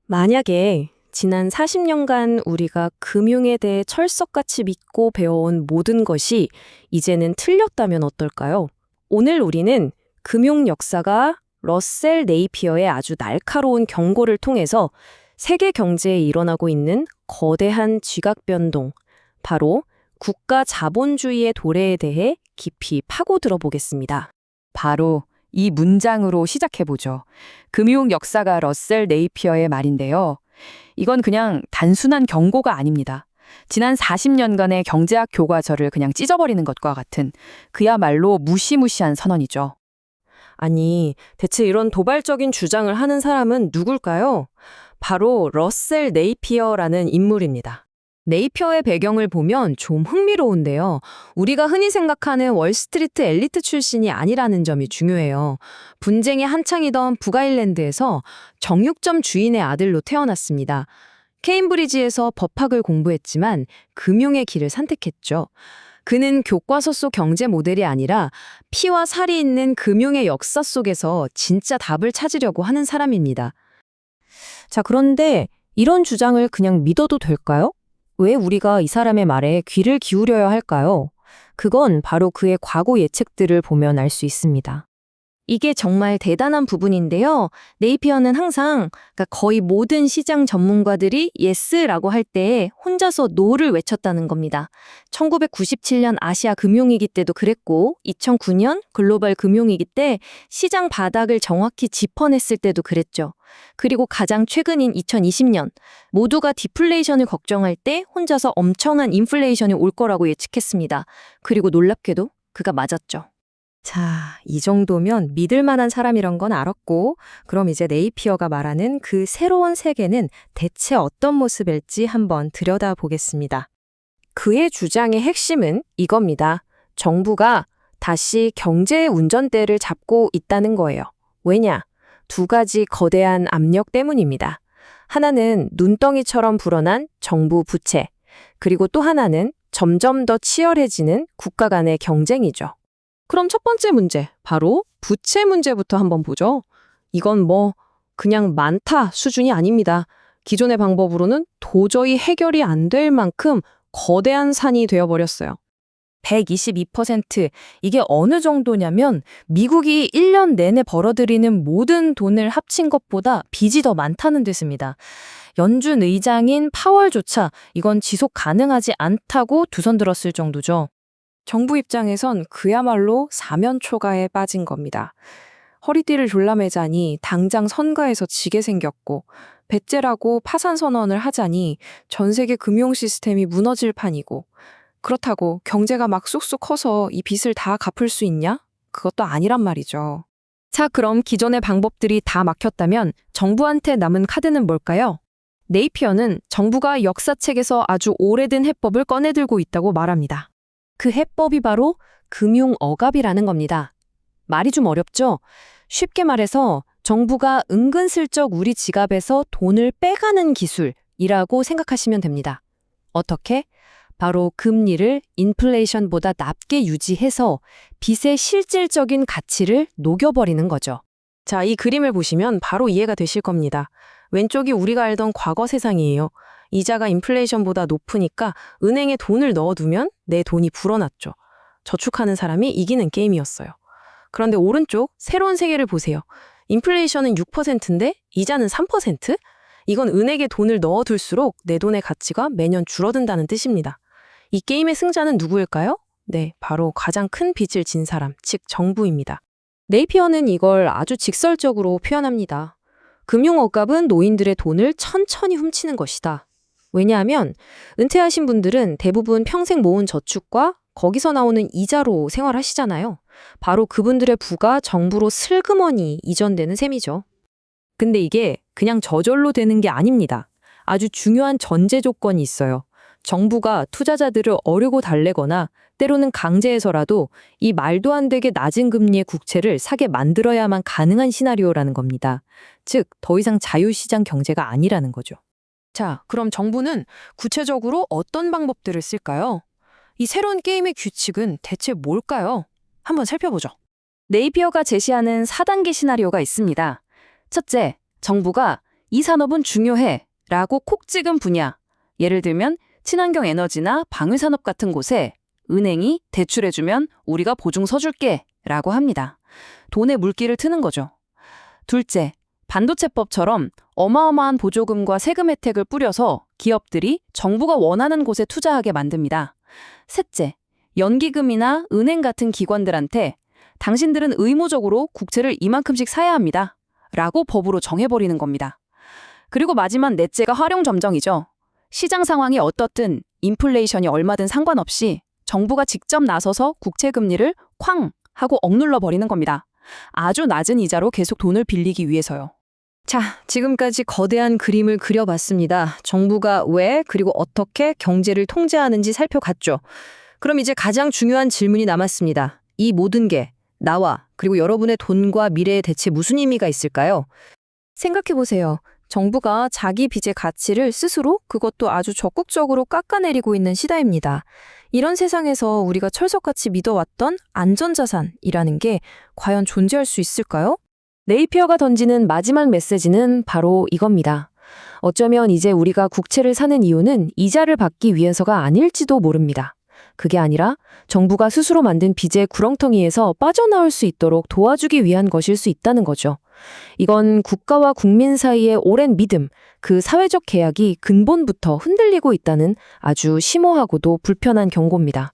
만약에 지난 40년간 우리가 금융에 대해 철석같이 믿고 배워온 모든 것이 이제는 틀렸다면 어떨까요? 오늘 우리는 금융 역사가 러셀 네이피어의 아주 날카로운 경고를 통해서 세계 경제에 일어나고 있는 거대한 지각 변동, 바로 국가 자본주의의 도래에 대해 깊이 파고들어 보겠습니다. 바로 이 문장으로 시작해보죠. 금융 역사가 러셀 네이피어의 말인데요. 이건 그냥 단순한 경고가 아닙니다. 지난 40년간의 경제학 교과서를 그냥 찢어버리는 것과 같은 그야말로 무시무시한 선언이죠. 아니, 대체 이런 도발적인 주장을 하는 사람은 누굴까요? 바로 러셀 네이피어라는 인물입니다. 네이피어의 배경을 보면 좀 흥미로운데요. 우리가 흔히 생각하는 월스트리트 엘리트 출신이 아니라는 점이 중요해요. 분쟁이 한창이던 북아일랜드에서 정육점 주인의 아들로 태어났습니다. 케임브리지에서 법학을 공부했지만 금융의 길을 선택했죠. 그는 교과서 속 경제 모델이 아니라 피와 살이 있는 금융의 역사 속에서 진짜 답을 찾으려고 하는 사람입니다. 자, 그런데 이런 주장을 그냥 믿어도 될까요? 왜 우리가 이 사람의 말에 귀를 기울여야 할까요? 그건 바로 그의 과거 예측들을 보면 알 수 있습니다. 이게 정말 대단한 부분인데요. 네이피어는 항상 거의 모든 시장 전문가들이 예스라고 할 때 혼자서 노를 외쳤다는 겁니다. 1997년 아시아 금융위기 때도 그랬고 2009년 글로벌 금융위기 때 시장 바닥을 정확히 짚어냈을 때도 그랬죠. 그리고 가장 최근인 2020년 모두가 디플레이션을 걱정할 때 혼자서 엄청난 인플레이션이 올 거라고 예측했습니다. 그리고 놀랍게도 그가 맞았죠. 자, 이 정도면 믿을 만한 사람이란 건 알았고, 그럼 이제 네이피어가 말하는 그 새로운 세계는 대체 어떤 모습일지 한번 들여다보겠습니다. 그의 주장의 핵심은 이겁니다. 정부가 다시 경제의 운전대를 잡고 있다는 거예요. 왜냐? 두 가지 거대한 압력 때문입니다. 하나는 눈덩이처럼 불어난 정부 부채, 그리고 또 하나는 점점 더 치열해지는 국가 간의 경쟁이죠. 그럼 첫 번째 문제, 바로 부채 문제부터 한번 보죠. 이건 그냥 많다 수준이 아닙니다. 기존의 방법으로는 도저히 해결이 안 될 만큼 거대한 산이 되어버렸어요. 122%. 이게 어느 정도냐면 미국이 1년 내내 벌어들이는 모든 돈을 합친 것보다 빚이 더 많다는 뜻입니다. 연준 의장인 파월조차 이건 지속 가능하지 않다고 두 손 들었을 정도죠. 정부 입장에선 그야말로 사면초가에 빠진 겁니다. 허리띠를 졸라매자니 당장 선가에서 지게 생겼고, 배째라고 파산 선언을 하자니 전 세계 금융 시스템이 무너질 판이고, 그렇다고 경제가 막 쑥쑥 커서 이 빚을 다 갚을 수 있냐? 그것도 아니란 말이죠. 자, 그럼 기존의 방법들이 다 막혔다면 정부한테 남은 카드는 뭘까요? 네이피어는 정부가 역사책에서 아주 오래된 해법을 꺼내들고 있다고 말합니다. 그 해법이 바로 금융 억압이라는 겁니다. 말이 좀 어렵죠? 쉽게 말해서 정부가 은근슬쩍 우리 지갑에서 돈을 빼가는 기술이라고 생각하시면 됩니다. 어떻게? 바로 금리를 인플레이션보다 낮게 유지해서 빚의 실질적인 가치를 녹여버리는 거죠. 자, 이 그림을 보시면 바로 이해가 되실 겁니다. 왼쪽이 우리가 알던 과거 세상이에요. 이자가 인플레이션보다 높으니까 은행에 돈을 넣어두면 내 돈이 불어났죠. 저축하는 사람이 이기는 게임이었어요. 그런데 오른쪽 새로운 세계를 보세요. 인플레이션은 6%인데 이자는 3%? 이건 은행에 돈을 넣어둘수록 내 돈의 가치가 매년 줄어든다는 뜻입니다. 이 게임의 승자는 누구일까요? 네, 바로 가장 큰 빚을 진 사람, 즉 정부입니다. 네이피어는 이걸 아주 직설적으로 표현합니다. 금융 억압은 노인들의 돈을 천천히 훔치는 것이다. 왜냐하면 은퇴하신 분들은 대부분 평생 모은 저축과 거기서 나오는 이자로 생활하시잖아요. 바로 그분들의 부가 정부로 슬그머니 이전되는 셈이죠. 근데 이게 그냥 저절로 되는 게 아닙니다. 아주 중요한 전제 조건이 있어요. 정부가 투자자들을 어르고 달래거나 때로는 강제해서라도 이 말도 안 되게 낮은 금리의 국채를 사게 만들어야만 가능한 시나리오라는 겁니다. 즉, 더 이상 자유시장 경제가 아니라는 거죠. 자, 그럼 정부는 구체적으로 어떤 방법들을 쓸까요? 이 새로운 게임의 규칙은 대체 뭘까요? 한번 살펴보죠. 네이피어가 제시하는 4단계 시나리오가 있습니다. 첫째, 정부가 이 산업은 중요해 라고 콕 찍은 분야, 예를 들면 친환경 에너지나 방위산업 같은 곳에 은행이 대출해주면 우리가 보증 서줄게 라고 합니다. 돈에 물기를 트는 거죠. 둘째, 반도체법처럼 어마어마한 보조금과 세금 혜택을 뿌려서 기업들이 정부가 원하는 곳에 투자하게 만듭니다. 셋째, 연기금이나 은행 같은 기관들한테 당신들은 의무적으로 국채를 이만큼씩 사야 합니다 라고 법으로 정해버리는 겁니다. 그리고 마지막 넷째가 활용점정이죠. 시장 상황이 어떻든 인플레이션이 얼마든 상관없이 정부가 직접 나서서 국채 금리를 쾅 하고 억눌러 버리는 겁니다. 아주 낮은 이자로 계속 돈을 빌리기 위해서요. 자, 지금까지 거대한 그림을 그려봤습니다. 정부가 왜 그리고 어떻게 경제를 통제하는지 살펴봤죠. 그럼 이제 가장 중요한 질문이 남았습니다. 이 모든 게 나와 그리고 여러분의 돈과 미래에 대체 무슨 의미가 있을까요? 생각해보세요. 정부가 자기 빚의 가치를 스스로 그것도 아주 적극적으로 깎아내리고 있는 시대입니다. 이런 세상에서 우리가 철석같이 믿어왔던 안전자산이라는 게 과연 존재할 수 있을까요? 네이피어가 던지는 마지막 메시지는 바로 이겁니다. 어쩌면 이제 우리가 국채를 사는 이유는 이자를 받기 위해서가 아닐지도 모릅니다. 그게 아니라 정부가 스스로 만든 빚의 구렁텅이에서 빠져나올 수 있도록 도와주기 위한 것일 수 있다는 거죠. 이건 국가와 국민 사이의 오랜 믿음, 그 사회적 계약이 근본부터 흔들리고 있다는 아주 심오하고도 불편한 경고입니다.